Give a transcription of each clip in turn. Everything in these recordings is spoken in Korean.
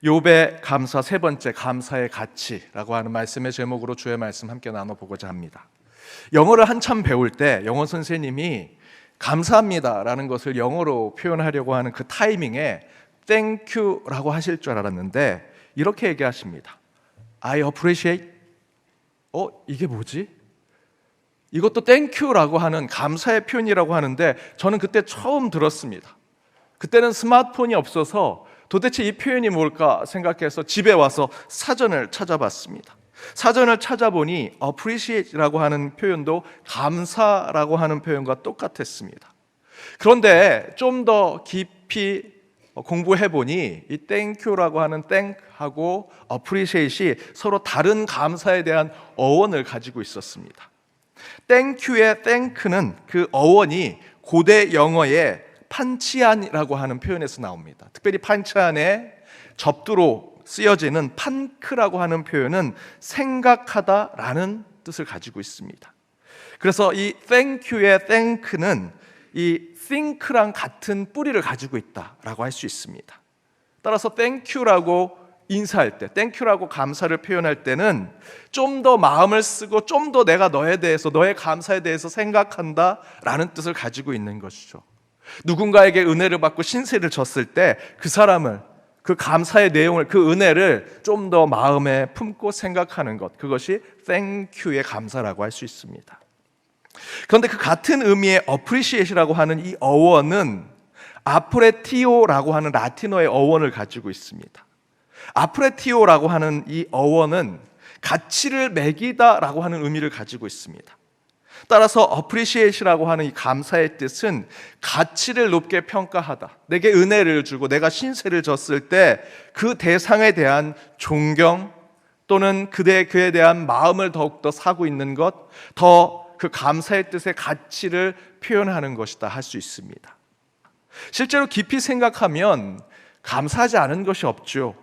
욥의 감사 세 번째, 감사의 가치라고 하는 말씀의 제목으로 주의 말씀 함께 나눠보고자 합니다. 영어를 한참 배울 때 영어 선생님이 감사합니다라는 것을 영어로 표현하려고 하는 그 타이밍에 Thank you라고 하실 줄 알았는데 이렇게 얘기하십니다. I appreciate. 이게 뭐지? 이것도 Thank you라고 하는 감사의 표현이라고 하는데 저는 그때 처음 들었습니다. 그때는 스마트폰이 없어서 도대체 이 표현이 뭘까 생각해서 집에 와서 사전을 찾아봤습니다. 사전을 찾아보니 appreciate라고 하는 표현도 감사라고 하는 표현과 똑같았습니다. 그런데 좀 더 깊이 공부해보니 이 thank you라고 하는 thank하고 appreciate이 서로 다른 감사에 대한 어원을 가지고 있었습니다. thank you의 thank는 그 어원이 고대 영어의 판치안이라고 하는 표현에서 나옵니다. 특별히 판치안의 접두로 쓰여지는 판크라고 하는 표현은 생각하다라는 뜻을 가지고 있습니다. 그래서 이 thank you의 thank는 이 think랑 같은 뿌리를 가지고 있다라고 할 수 있습니다. 따라서 thank you라고 인사할 때, thank you라고 감사를 표현할 때는 좀 더 마음을 쓰고 좀 더 내가 너에 대해서, 너의 감사에 대해서 생각한다라는 뜻을 가지고 있는 것이죠. 누군가에게 은혜를 받고 신세를 졌을 때 그 사람을, 그 감사의 내용을, 그 은혜를 좀 더 마음에 품고 생각하는 것, 그것이 thank you의 감사라고 할 수 있습니다. 그런데 그 같은 의미의 appreciate이라고 하는 이 어원은 아프레티오라고 하는 라틴어의 어원을 가지고 있습니다. 아프레티오라고 하는 이 어원은 가치를 매기다라고 하는 의미를 가지고 있습니다. 따라서 appreciate이라고 하는 이 감사의 뜻은 가치를 높게 평가하다, 내게 은혜를 주고 내가 신세를 졌을 때 그 대상에 대한 존경 또는 그에 대한 마음을 더욱더 사고 있는 것, 더 그 감사의 뜻의 가치를 표현하는 것이다 할 수 있습니다. 실제로 깊이 생각하면 감사하지 않은 것이 없죠.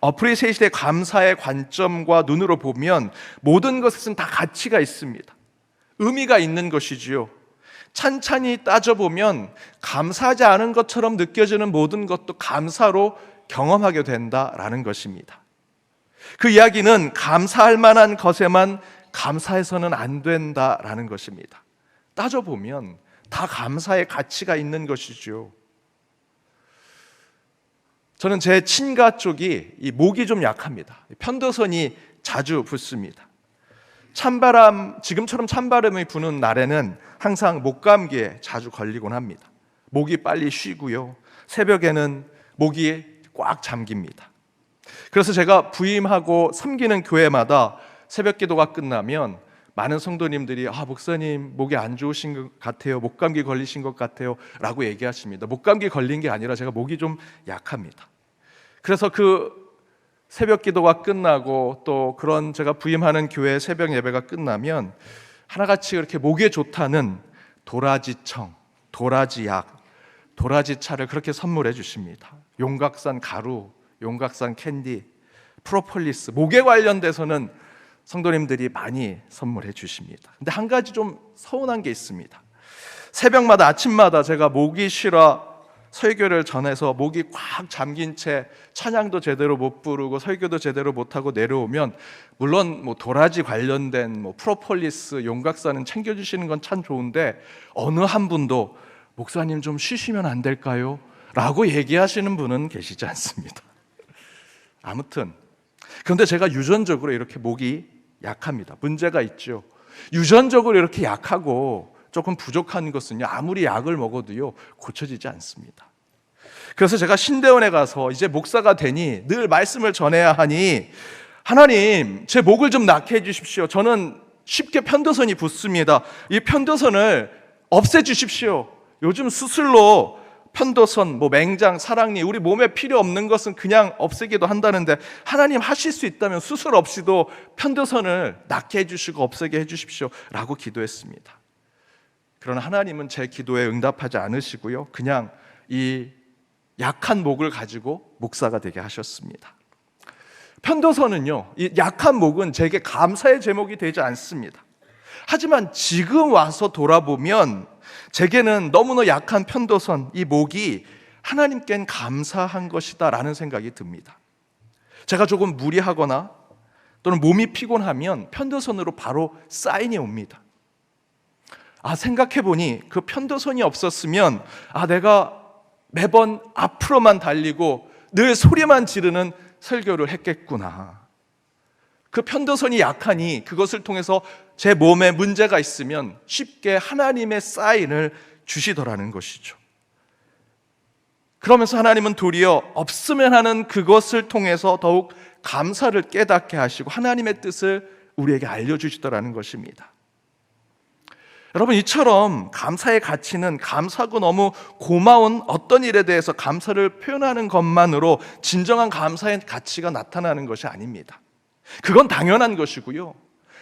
appreciate의 감사의 관점과 눈으로 보면 모든 것은 다 가치가 있습니다. 의미가 있는 것이지요. 찬찬히 따져보면 감사하지 않은 것처럼 느껴지는 모든 것도 감사로 경험하게 된다라는 것입니다. 그 이야기는 감사할 만한 것에만 감사해서는 안 된다라는 것입니다. 따져보면 다 감사의 가치가 있는 것이죠. 저는 제 친가 쪽이 이 목이 좀 약합니다. 편도선이 자주 붓습니다. 찬바람, 지금처럼 찬바람이 부는 날에는 항상 목감기에 자주 걸리곤 합니다. 목이 빨리 쉬고요, 새벽에는 목이 꽉 잠깁니다. 그래서 제가 부임하고 섬기는 교회마다 새벽 기도가 끝나면 많은 성도님들이 목사님 목이 안 좋으신 것 같아요, 목감기 걸리신 것 같아요 라고 얘기하십니다. 목감기 걸린 게 아니라 제가 목이 좀 약합니다. 그래서 그 새벽 기도가 끝나고 또 그런 제가 부임하는 교회 새벽 예배가 끝나면 하나같이 이렇게 목에 좋다는 도라지청, 도라지약, 도라지차를 그렇게 선물해 주십니다. 용각산 가루, 용각산 캔디, 프로폴리스, 목에 관련돼서는 성도님들이 많이 선물해 주십니다. 근데 한 가지 좀 서운한 게 있습니다. 새벽마다, 아침마다 제가 목이 쉬러 설교를 전해서 목이 꽉 잠긴 채 찬양도 제대로 못 부르고 설교도 제대로 못하고 내려오면, 물론 도라지 관련된 프로폴리스, 용각산은 챙겨주시는 건 참 좋은데 어느 한 분도 목사님 좀 쉬시면 안 될까요? 라고 얘기하시는 분은 계시지 않습니다. 아무튼 그런데 제가 유전적으로 이렇게 목이 약합니다. 문제가 있죠. 유전적으로 이렇게 약하고 조금 부족한 것은요, 아무리 약을 먹어도요 고쳐지지 않습니다. 그래서 제가 신대원에 가서 이제 목사가 되니 늘 말씀을 전해야 하니, 하나님 제 목을 좀 낫게 해주십시오. 저는 쉽게 편도선이 붓습니다. 이 편도선을 없애주십시오. 요즘 수술로 편도선, 맹장, 사랑니, 우리 몸에 필요 없는 것은 그냥 없애기도 한다는데, 하나님 하실 수 있다면 수술 없이도 편도선을 낫게 해주시고 없애게 해주십시오 라고 기도했습니다. 그러나 하나님은 제 기도에 응답하지 않으시고요, 그냥 이 약한 목을 가지고 목사가 되게 하셨습니다. 편도선은요, 이 약한 목은 제게 감사의 제목이 되지 않습니다. 하지만 지금 와서 돌아보면 제게는 너무나 약한 편도선, 이 목이 하나님께는 감사한 것이다 라는 생각이 듭니다. 제가 조금 무리하거나 또는 몸이 피곤하면 편도선으로 바로 사인이 옵니다. 생각해보니 그 편도선이 없었으면 내가 매번 앞으로만 달리고 늘 소리만 지르는 설교를 했겠구나. 그 편도선이 약하니 그것을 통해서 제 몸에 문제가 있으면 쉽게 하나님의 사인을 주시더라는 것이죠. 그러면서 하나님은 도리어 없으면 하는 그것을 통해서 더욱 감사를 깨닫게 하시고 하나님의 뜻을 우리에게 알려주시더라는 것입니다. 여러분, 이처럼 감사의 가치는 감사하고 너무 고마운 어떤 일에 대해서 감사를 표현하는 것만으로 진정한 감사의 가치가 나타나는 것이 아닙니다. 그건 당연한 것이고요.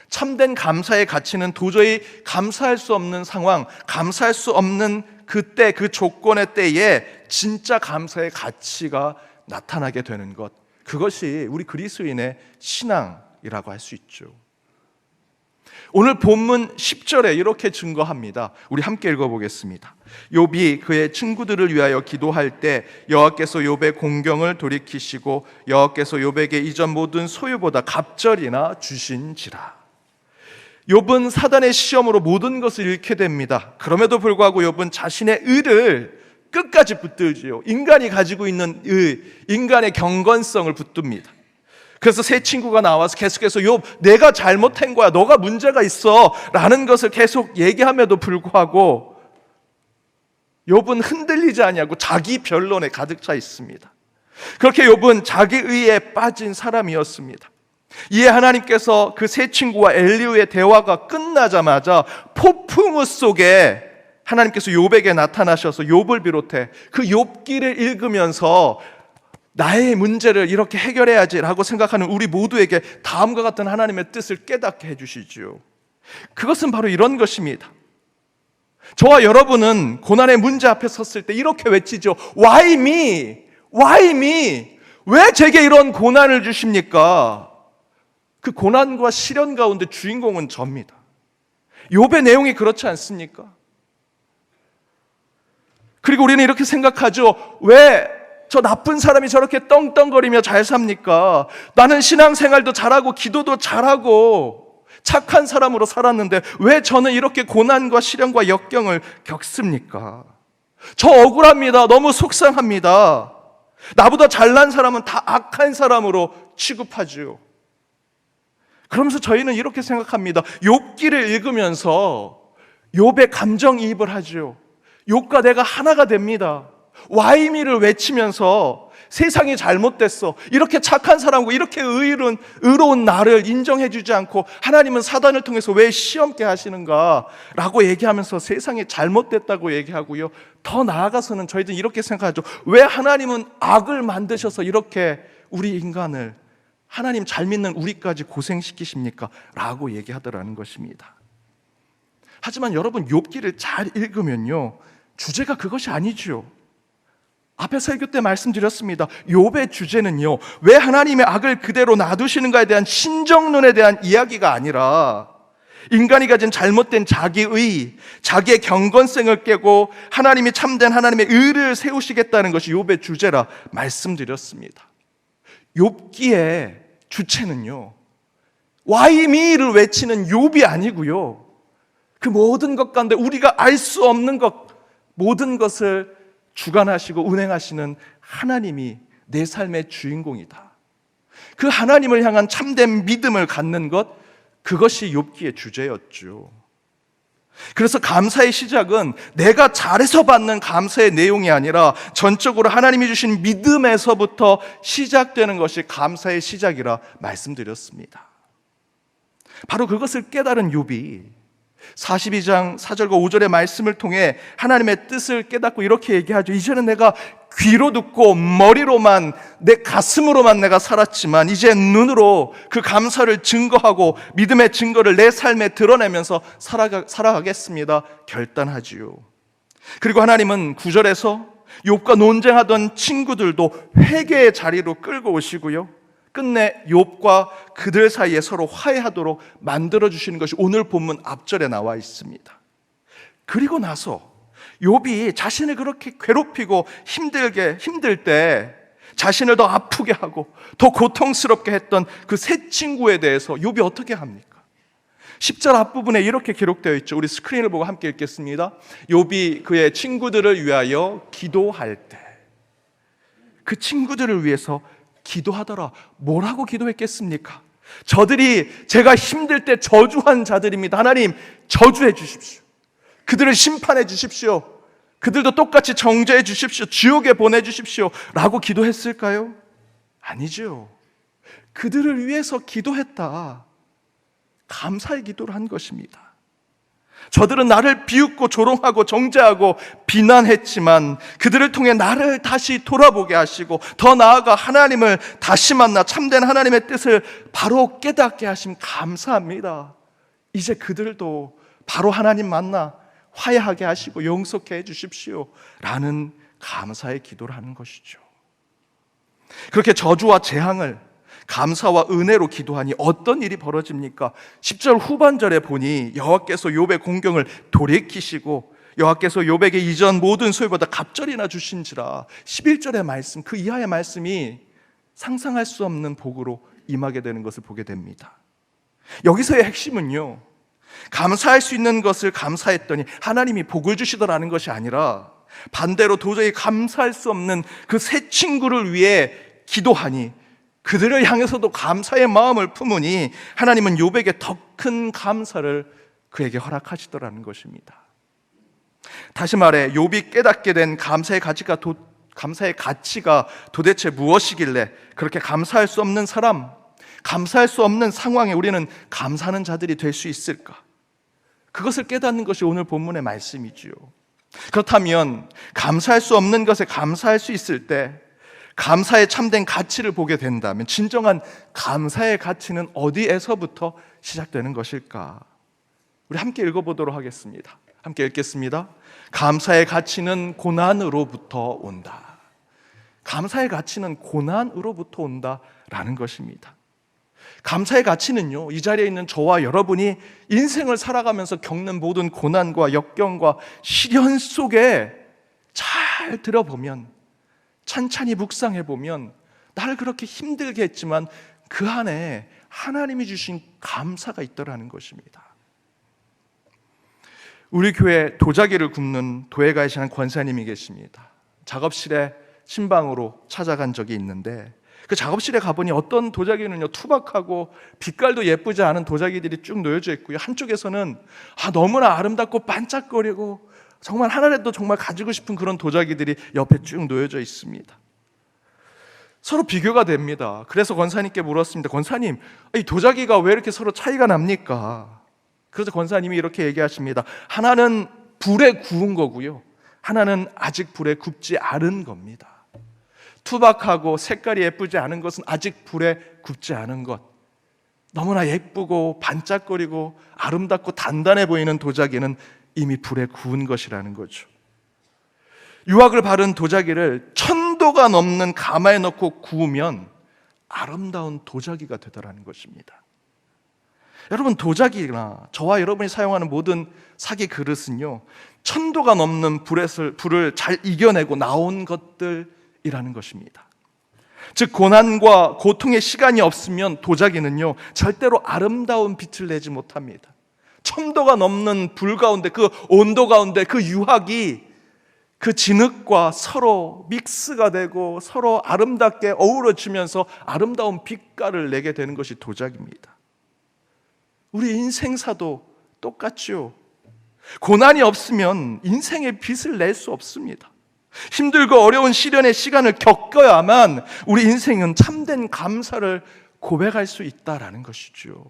참된 감사의 가치는 도저히 감사할 수 없는 상황, 감사할 수 없는 그때, 그 조건의 때에 진짜 감사의 가치가 나타나게 되는 것, 그것이 우리 그리스도인의 신앙이라고 할 수 있죠. 오늘 본문 10절에 이렇게 증거합니다. 우리 함께 읽어보겠습니다. 욥이 그의 친구들을 위하여 기도할 때 여호와께서 욥의 공경을 돌이키시고 여호와께서 욥에게 이전 모든 소유보다 갑절이나 주신지라. 욥은 사단의 시험으로 모든 것을 잃게 됩니다. 그럼에도 불구하고 욥은 자신의 의를 끝까지 붙들지요. 인간이 가지고 있는 의, 인간의 경건성을 붙듭니다. 그래서 세 친구가 나와서 계속해서 욥, 내가 잘못한 거야, 너가 문제가 있어 라는 것을 계속 얘기함에도 불구하고 욥은 흔들리지 아니하고 자기 변론에 가득 차 있습니다. 그렇게 욥은 자기 의에 빠진 사람이었습니다. 이에 하나님께서 그 세 친구와 엘리후의 대화가 끝나자마자 폭풍우 속에 하나님께서 욥에게 나타나셔서 욥을 비롯해 그 욥기를 읽으면서 나의 문제를 이렇게 해결해야지라고 생각하는 우리 모두에게 다음과 같은 하나님의 뜻을 깨닫게 해주시지요. 그것은 바로 이런 것입니다. 저와 여러분은 고난의 문제 앞에 섰을 때 이렇게 외치죠. Why me? Why me? 왜 제게 이런 고난을 주십니까? 그 고난과 시련 가운데 주인공은 접니다. 욥의 내용이 그렇지 않습니까? 그리고 우리는 이렇게 생각하죠. 왜 저 나쁜 사람이 저렇게 떵떵거리며 잘 삽니까? 나는 신앙생활도 잘하고 기도도 잘하고 착한 사람으로 살았는데 왜 저는 이렇게 고난과 시련과 역경을 겪습니까? 저 억울합니다. 너무 속상합니다. 나보다 잘난 사람은 다 악한 사람으로 취급하죠. 그러면서 저희는 이렇게 생각합니다. 욥기를 읽으면서 욥의 감정이입을 하죠. 욥과 내가 하나가 됩니다. 와이미를 외치면서 세상이 잘못됐어, 이렇게 착한 사람과 이렇게 의로운 나를 인정해주지 않고 하나님은 사단을 통해서 왜 시험케 하시는가 라고 얘기하면서 세상이 잘못됐다고 얘기하고요. 더 나아가서는 저희들은 이렇게 생각하죠. 왜 하나님은 악을 만드셔서 이렇게 우리 인간을, 하나님 잘 믿는 우리까지 고생시키십니까? 라고 얘기하더라는 것입니다. 하지만 여러분, 욥기를 잘 읽으면요, 주제가 그것이 아니죠. 앞에 설교 때 말씀드렸습니다. 욥의 주제는요, 왜 하나님의 악을 그대로 놔두시는가에 대한 신정론에 대한 이야기가 아니라 인간이 가진 잘못된 자기의, 자기의 경건성을 깨고 하나님이 참된 하나님의 의를 세우시겠다는 것이 욥의 주제라 말씀드렸습니다. 욥기의 주체는요, Why me를 외치는 욥이 아니고요, 그 모든 것 가운데 우리가 알 수 없는 것, 모든 것을 주관하시고 운행하시는 하나님이 내 삶의 주인공이다. 그 하나님을 향한 참된 믿음을 갖는 것, 그것이 욥기의 주제였죠. 그래서 감사의 시작은 내가 잘해서 받는 감사의 내용이 아니라 전적으로 하나님이 주신 믿음에서부터 시작되는 것이 감사의 시작이라 말씀드렸습니다. 바로 그것을 깨달은 욥이 42장 4절과 5절의 말씀을 통해 하나님의 뜻을 깨닫고 이렇게 얘기하죠. 이제는 내가 귀로 듣고 머리로만, 내 가슴으로만 내가 살았지만 이제 눈으로 그 감사를 증거하고 믿음의 증거를 내 삶에 드러내면서 살아가겠습니다 결단하지요. 그리고 하나님은 9절에서 욥과 논쟁하던 친구들도 회개의 자리로 끌고 오시고요, 끝내 욥과 그들 사이에 서로 화해하도록 만들어주시는 것이 오늘 본문 앞절에 나와 있습니다. 그리고 나서 욥이 자신을 그렇게 괴롭히고 힘들 때 자신을 더 아프게 하고 더 고통스럽게 했던 그 세 친구에 대해서 욥이 어떻게 합니까? 10절 앞부분에 이렇게 기록되어 있죠. 우리 스크린을 보고 함께 읽겠습니다. 욥이 그의 친구들을 위하여 기도할 때, 그 친구들을 위해서 기도하더라. 뭐라고 기도했겠습니까? 저들이 제가 힘들 때 저주한 자들입니다. 하나님, 저주해 주십시오. 그들을 심판해 주십시오. 그들도 똑같이 정죄해 주십시오. 지옥에 보내주십시오. 라고 기도했을까요? 아니죠. 그들을 위해서 기도했다. 감사의 기도를 한 것입니다. 저들은 나를 비웃고 조롱하고 정죄하고 비난했지만 그들을 통해 나를 다시 돌아보게 하시고 더 나아가 하나님을 다시 만나 참된 하나님의 뜻을 바로 깨닫게 하심 감사합니다. 이제 그들도 바로 하나님 만나 화해하게 하시고 용서케 해 주십시오 라는 감사의 기도를 하는 것이죠. 그렇게 저주와 재앙을 감사와 은혜로 기도하니 어떤 일이 벌어집니까? 10절 후반절에 보니 여호와께서 욥의 공경을 돌이키시고 여호와께서 욥에게 이전 모든 소유보다 갑절이나 주신지라. 11절의 말씀, 그 이하의 말씀이 상상할 수 없는 복으로 임하게 되는 것을 보게 됩니다. 여기서의 핵심은요, 감사할 수 있는 것을 감사했더니 하나님이 복을 주시더라는 것이 아니라 반대로 도저히 감사할 수 없는 그 세 친구를 위해 기도하니 그들을 향해서도 감사의 마음을 품으니 하나님은 욥에게 더 큰 감사를 그에게 허락하시더라는 것입니다. 다시 말해 욥이 깨닫게 된 감사의 가치가 도대체 무엇이길래 그렇게 감사할 수 없는 사람, 감사할 수 없는 상황에 우리는 감사하는 자들이 될 수 있을까? 그것을 깨닫는 것이 오늘 본문의 말씀이지요. 그렇다면 감사할 수 없는 것에 감사할 수 있을 때 감사의 참된 가치를 보게 된다면 진정한 감사의 가치는 어디에서부터 시작되는 것일까? 우리 함께 읽어보도록 하겠습니다. 함께 읽겠습니다. 감사의 가치는 고난으로부터 온다. 감사의 가치는 고난으로부터 온다라는 것입니다. 감사의 가치는요, 이 자리에 있는 저와 여러분이 인생을 살아가면서 겪는 모든 고난과 역경과 시련 속에 잘 들어보면, 찬찬히 묵상해보면 나를 그렇게 힘들게 했지만 그 안에 하나님이 주신 감사가 있더라는 것입니다. 우리 교회 도자기를 굽는 도예가에 계시는 권사님이 계십니다. 작업실에 신방으로 찾아간 적이 있는데 그 작업실에 가보니 어떤 도자기는요, 투박하고 빛깔도 예쁘지 않은 도자기들이 쭉 놓여져 있고요, 한쪽에서는 너무나 아름답고 반짝거리고 정말 하나라도 정말 가지고 싶은 그런 도자기들이 옆에 쭉 놓여져 있습니다. 서로 비교가 됩니다. 그래서 권사님께 물었습니다. 권사님, 이 도자기가 왜 이렇게 서로 차이가 납니까? 그래서 권사님이 이렇게 얘기하십니다. 하나는 불에 구운 거고요, 하나는 아직 불에 굽지 않은 겁니다. 투박하고 색깔이 예쁘지 않은 것은 아직 불에 굽지 않은 것, 너무나 예쁘고 반짝거리고 아름답고 단단해 보이는 도자기는 이미 불에 구운 것이라는 거죠. 유황을 바른 도자기를 1000도가 넘는 가마에 넣고 구우면 아름다운 도자기가 되더라는 것입니다. 여러분, 도자기나 저와 여러분이 사용하는 모든 사기 그릇은요, 1000도가 넘는 불을 잘 이겨내고 나온 것들이라는 것입니다. 즉 고난과 고통의 시간이 없으면 도자기는요, 절대로 아름다운 빛을 내지 못합니다. 1000도가 넘는 불 가운데, 그 온도 가운데 그 유황이 그 진흙과 서로 믹스가 되고 서로 아름답게 어우러지면서 아름다운 빛깔을 내게 되는 것이 도자기입니다. 우리 인생사도 똑같죠. 고난이 없으면 인생의 빛을 낼 수 없습니다. 힘들고 어려운 시련의 시간을 겪어야만 우리 인생은 참된 감사를 고백할 수 있다라는 것이죠.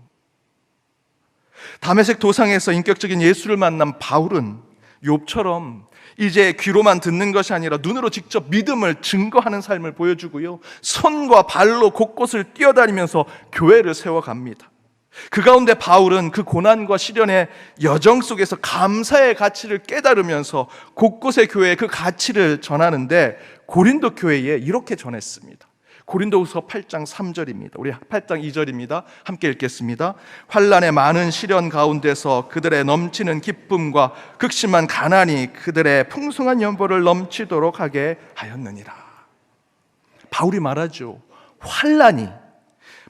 다메섹 도상에서 인격적인 예수를 만난 바울은 욥처럼 이제 귀로만 듣는 것이 아니라 눈으로 직접 믿음을 증거하는 삶을 보여주고요, 손과 발로 곳곳을 뛰어다니면서 교회를 세워갑니다. 그 가운데 바울은 그 고난과 시련의 여정 속에서 감사의 가치를 깨달으면서 곳곳의 교회에 그 가치를 전하는데 고린도 교회에 이렇게 전했습니다. 고린도후서 8장 3절입니다. 우리 8장 2절입니다. 함께 읽겠습니다. 환난의 많은 시련 가운데서 그들의 넘치는 기쁨과 극심한 가난이 그들의 풍성한 연보를 넘치도록 하게 하였느니라. 바울이 말하죠. 환난이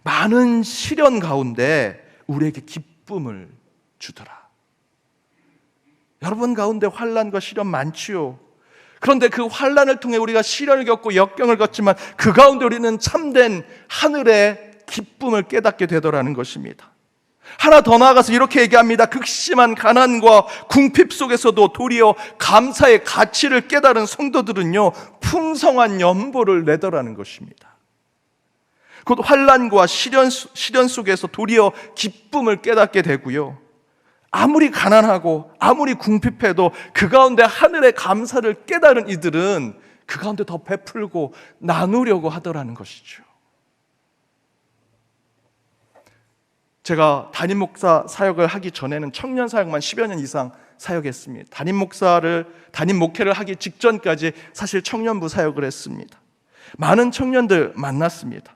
많은 시련 가운데 우리에게 기쁨을 주더라. 여러분 가운데 환난과 시련 많지요. 그런데 그 환난을 통해 우리가 시련을 겪고 역경을 겪지만 그 가운데 우리는 참된 하늘의 기쁨을 깨닫게 되더라는 것입니다. 하나 더 나아가서 이렇게 얘기합니다. 극심한 가난과 궁핍 속에서도 도리어 감사의 가치를 깨달은 성도들은요, 풍성한 연보를 내더라는 것입니다. 곧 환난과 시련 속에서 도리어 기쁨을 깨닫게 되고요, 아무리 가난하고 아무리 궁핍해도 그 가운데 하늘의 감사를 깨달은 이들은 그 가운데 더 베풀고 나누려고 하더라는 것이죠. 제가 담임 목사 사역을 하기 전에는 청년 사역만 10여 년 이상 사역했습니다. 담임 목회를 하기 직전까지 사실 청년부 사역을 했습니다. 많은 청년들 만났습니다.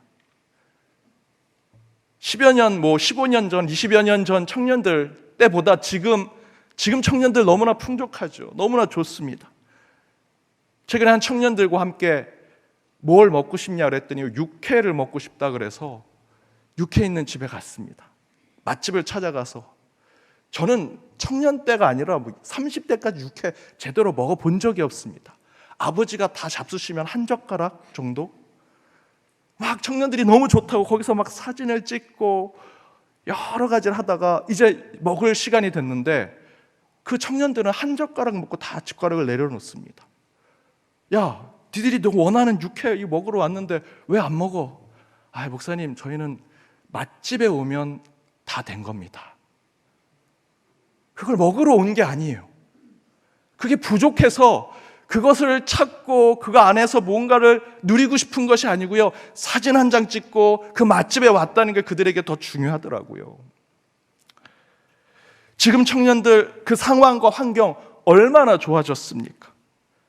10여 년, 15년 전, 20여 년 전 청년들 때보다 지금 청년들 너무나 풍족하죠. 너무나 좋습니다. 최근에 한 청년들과 함께 뭘 먹고 싶냐 그랬더니 육회를 먹고 싶다 그래서 육회 있는 집에 갔습니다. 맛집을 찾아가서, 저는 청년 때가 아니라 30대까지 육회 제대로 먹어본 적이 없습니다. 아버지가 다 잡수시면 한 젓가락 정도? 막 청년들이 너무 좋다고 거기서 막 사진을 찍고 여러 가지를 하다가 이제 먹을 시간이 됐는데 그 청년들은 한 젓가락 먹고 다 젓가락을 내려놓습니다. 야, 니들이 너 원하는 육회 먹으러 왔는데 왜 안 먹어? 아, 목사님, 저희는 맛집에 오면 다 된 겁니다. 그걸 먹으러 온 게 아니에요. 그게 부족해서 그것을 찾고 그 안에서 뭔가를 누리고 싶은 것이 아니고요, 사진 한 장 찍고 그 맛집에 왔다는 게 그들에게 더 중요하더라고요. 지금 청년들 그 상황과 환경 얼마나 좋아졌습니까?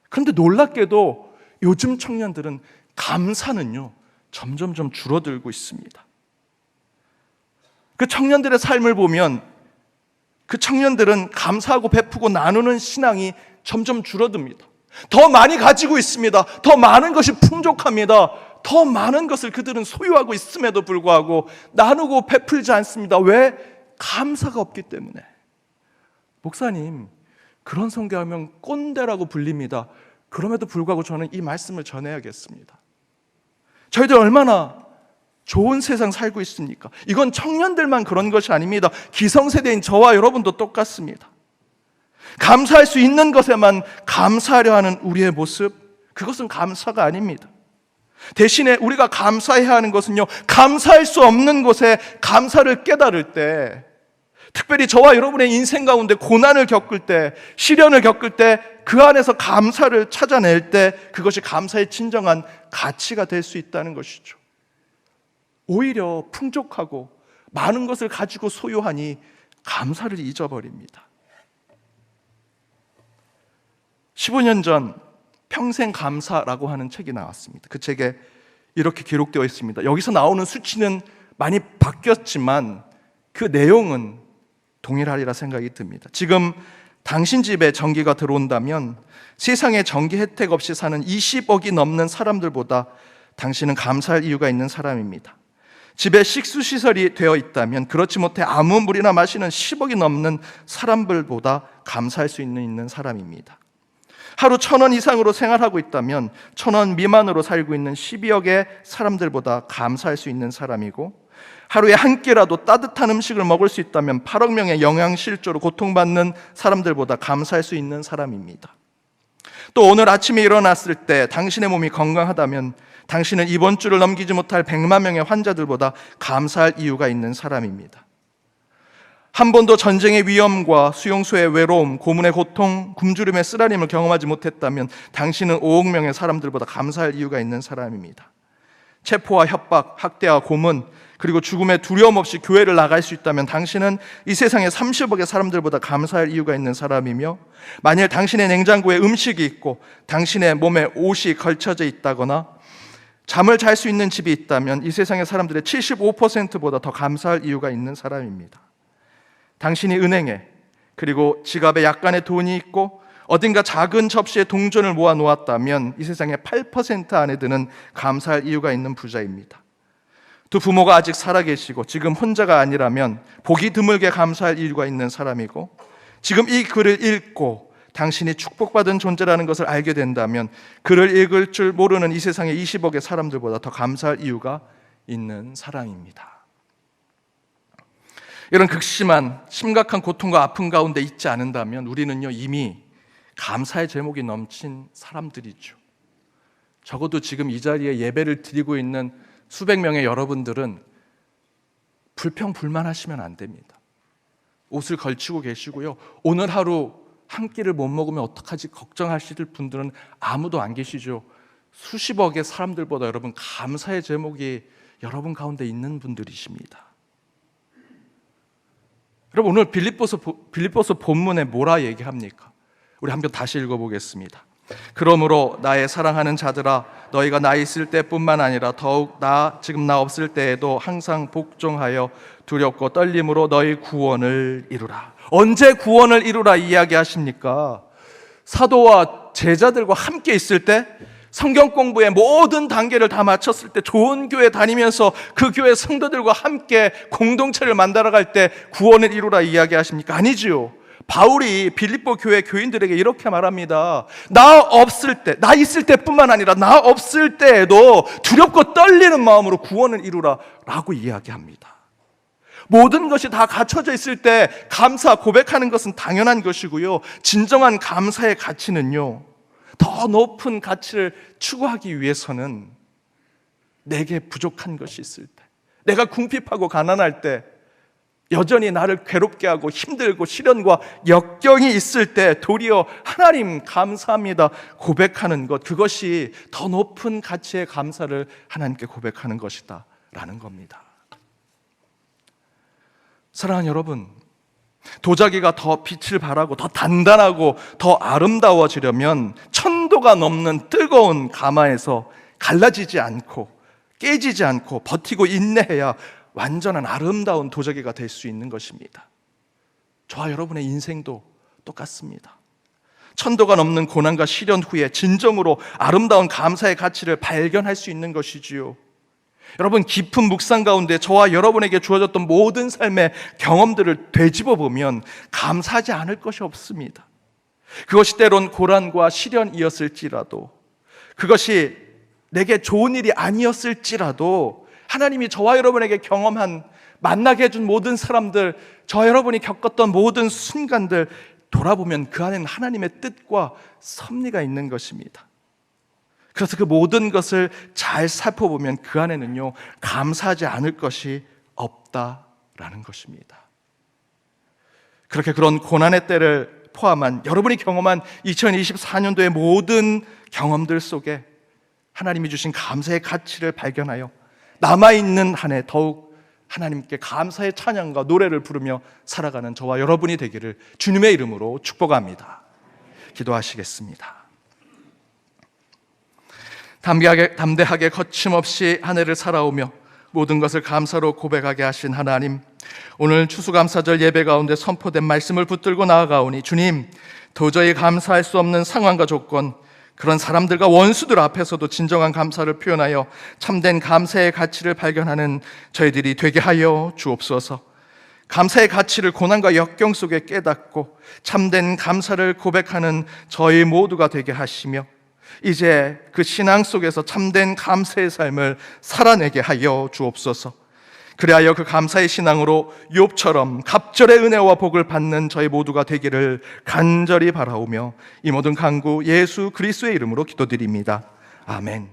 그런데 놀랍게도 요즘 청년들은 감사는요, 점점점 줄어들고 있습니다. 그 청년들의 삶을 보면 그 청년들은 감사하고 베푸고 나누는 신앙이 점점 줄어듭니다. 더 많이 가지고 있습니다. 더 많은 것이 풍족합니다. 더 많은 것을 그들은 소유하고 있음에도 불구하고 나누고 베풀지 않습니다. 왜? 감사가 없기 때문에. 목사님, 그런 선교하면 꼰대라고 불립니다. 그럼에도 불구하고 저는 이 말씀을 전해야겠습니다. 저희들 얼마나 좋은 세상 살고 있습니까? 이건 청년들만 그런 것이 아닙니다. 기성세대인 저와 여러분도 똑같습니다. 감사할 수 있는 것에만 감사하려 하는 우리의 모습, 그것은 감사가 아닙니다. 대신에 우리가 감사해야 하는 것은요, 감사할 수 없는 것에 감사를 깨달을 때, 특별히 저와 여러분의 인생 가운데 고난을 겪을 때, 시련을 겪을 때, 그 안에서 감사를 찾아낼 때 그것이 감사의 진정한 가치가 될 수 있다는 것이죠. 오히려 풍족하고 많은 것을 가지고 소유하니 감사를 잊어버립니다. 15년 전 평생 감사라고 하는 책이 나왔습니다. 그 책에 이렇게 기록되어 있습니다. 여기서 나오는 수치는 많이 바뀌었지만 그 내용은 동일하리라 생각이 듭니다. 지금 당신 집에 전기가 들어온다면 세상에 전기 혜택 없이 사는 20억이 넘는 사람들보다 당신은 감사할 이유가 있는 사람입니다. 집에 식수시설이 되어 있다면 그렇지 못해 아무 물이나 마시는 10억이 넘는 사람들보다 감사할 수 있는 사람입니다. 하루 1,000원 이상으로 생활하고 있다면 1,000원 미만으로 살고 있는 12억의 사람들보다 감사할 수 있는 사람이고, 하루에 한 끼라도 따뜻한 음식을 먹을 수 있다면 8억 명의 영양실조로 고통받는 사람들보다 감사할 수 있는 사람입니다. 또 오늘 아침에 일어났을 때 당신의 몸이 건강하다면 당신은 이번 주를 넘기지 못할 100만 명의 환자들보다 감사할 이유가 있는 사람입니다. 한 번도 전쟁의 위험과 수용소의 외로움, 고문의 고통, 굶주림의 쓰라림을 경험하지 못했다면 당신은 5억 명의 사람들보다 감사할 이유가 있는 사람입니다. 체포와 협박, 학대와 고문, 그리고 죽음의 두려움 없이 교회를 나갈 수 있다면 당신은 이 세상의 30억의 사람들보다 감사할 이유가 있는 사람이며, 만일 당신의 냉장고에 음식이 있고 당신의 몸에 옷이 걸쳐져 있다거나 잠을 잘 수 있는 집이 있다면 이 세상의 사람들의 75%보다 더 감사할 이유가 있는 사람입니다. 당신이 은행에, 그리고 지갑에 약간의 돈이 있고 어딘가 작은 접시에 동전을 모아 놓았다면 이 세상에 8% 안에 드는 감사할 이유가 있는 부자입니다. 두 부모가 아직 살아계시고 지금 혼자가 아니라면 보기 드물게 감사할 이유가 있는 사람이고, 지금 이 글을 읽고 당신이 축복받은 존재라는 것을 알게 된다면 글을 읽을 줄 모르는 이 세상의 20억의 사람들보다 더 감사할 이유가 있는 사람입니다. 이런 극심한 심각한 고통과 아픔 가운데 있지 않는다면 우리는요 이미 감사의 제목이 넘친 사람들이죠. 적어도 지금 이 자리에 예배를 드리고 있는 수백 명의 여러분들은 불평불만하시면 안 됩니다. 옷을 걸치고 계시고요, 오늘 하루 한 끼를 못 먹으면 어떡하지 걱정하실 분들은 아무도 안 계시죠. 수십억의 사람들보다 여러분 감사의 제목이 여러분 가운데 있는 분들이십니다. 여러분, 오늘 빌립보서 본문에 뭐라 얘기합니까? 우리 한번 다시 읽어보겠습니다. 그러므로 나의 사랑하는 자들아, 너희가 나 있을 때뿐만 아니라 더욱 지금 나 없을 때에도 항상 복종하여 두렵고 떨림으로 너희 구원을 이루라. 언제 구원을 이루라 이야기하십니까? 사도와 제자들과 함께 있을 때, 성경 공부의 모든 단계를 다 마쳤을 때, 좋은 교회 다니면서 그 교회 성도들과 함께 공동체를 만들어갈 때 구원을 이루라 이야기하십니까? 아니지요. 바울이 빌립보 교회 교인들에게 이렇게 말합니다. 나 없을 때, 나 있을 때뿐만 아니라 나 없을 때에도 두렵고 떨리는 마음으로 구원을 이루라 라고 이야기합니다. 모든 것이 다 갖춰져 있을 때 감사 고백하는 것은 당연한 것이고요, 진정한 감사의 가치는요, 더 높은 가치를 추구하기 위해서는 내게 부족한 것이 있을 때, 내가 궁핍하고 가난할 때, 여전히 나를 괴롭게 하고 힘들고 시련과 역경이 있을 때 도리어 하나님 감사합니다 고백하는 것, 그것이 더 높은 가치의 감사를 하나님께 고백하는 것이다 라는 겁니다. 사랑하는 여러분, 도자기가 더 빛을 발하고 더 단단하고 더 아름다워지려면 천도가 넘는 뜨거운 가마에서 갈라지지 않고 깨지지 않고 버티고 인내해야 완전한 아름다운 도자기가 될 수 있는 것입니다. 저와 여러분의 인생도 똑같습니다. 천도가 넘는 고난과 시련 후에 진정으로 아름다운 감사의 가치를 발견할 수 있는 것이지요. 여러분, 깊은 묵상 가운데 저와 여러분에게 주어졌던 모든 삶의 경험들을 되짚어 보면 감사하지 않을 것이 없습니다. 그것이 때론 고난과 시련이었을지라도, 그것이 내게 좋은 일이 아니었을지라도, 하나님이 저와 여러분에게 경험한, 만나게 해준 모든 사람들, 저와 여러분이 겪었던 모든 순간들 돌아보면 그 안에는 하나님의 뜻과 섭리가 있는 것입니다. 그래서 그 모든 것을 잘 살펴보면 그 안에는요, 감사하지 않을 것이 없다라는 것입니다. 그렇게 그런 고난의 때를 포함한 여러분이 경험한 2024년도의 모든 경험들 속에 하나님이 주신 감사의 가치를 발견하여 남아있는 한 해 더욱 하나님께 감사의 찬양과 노래를 부르며 살아가는 저와 여러분이 되기를 주님의 이름으로 축복합니다. 기도하시겠습니다. 담대하게 거침없이 한 해를 살아오며 모든 것을 감사로 고백하게 하신 하나님, 오늘 추수감사절 예배 가운데 선포된 말씀을 붙들고 나아가오니 주님, 도저히 감사할 수 없는 상황과 조건, 그런 사람들과 원수들 앞에서도 진정한 감사를 표현하여 참된 감사의 가치를 발견하는 저희들이 되게 하여 주옵소서. 감사의 가치를 고난과 역경 속에 깨닫고 참된 감사를 고백하는 저희 모두가 되게 하시며, 이제 그 신앙 속에서 참된 감사의 삶을 살아내게 하여 주옵소서. 그리하여 그 감사의 신앙으로 욥처럼 갑절의 은혜와 복을 받는 저희 모두가 되기를 간절히 바라오며 이 모든 간구 예수 그리스도의 이름으로 기도드립니다. 아멘.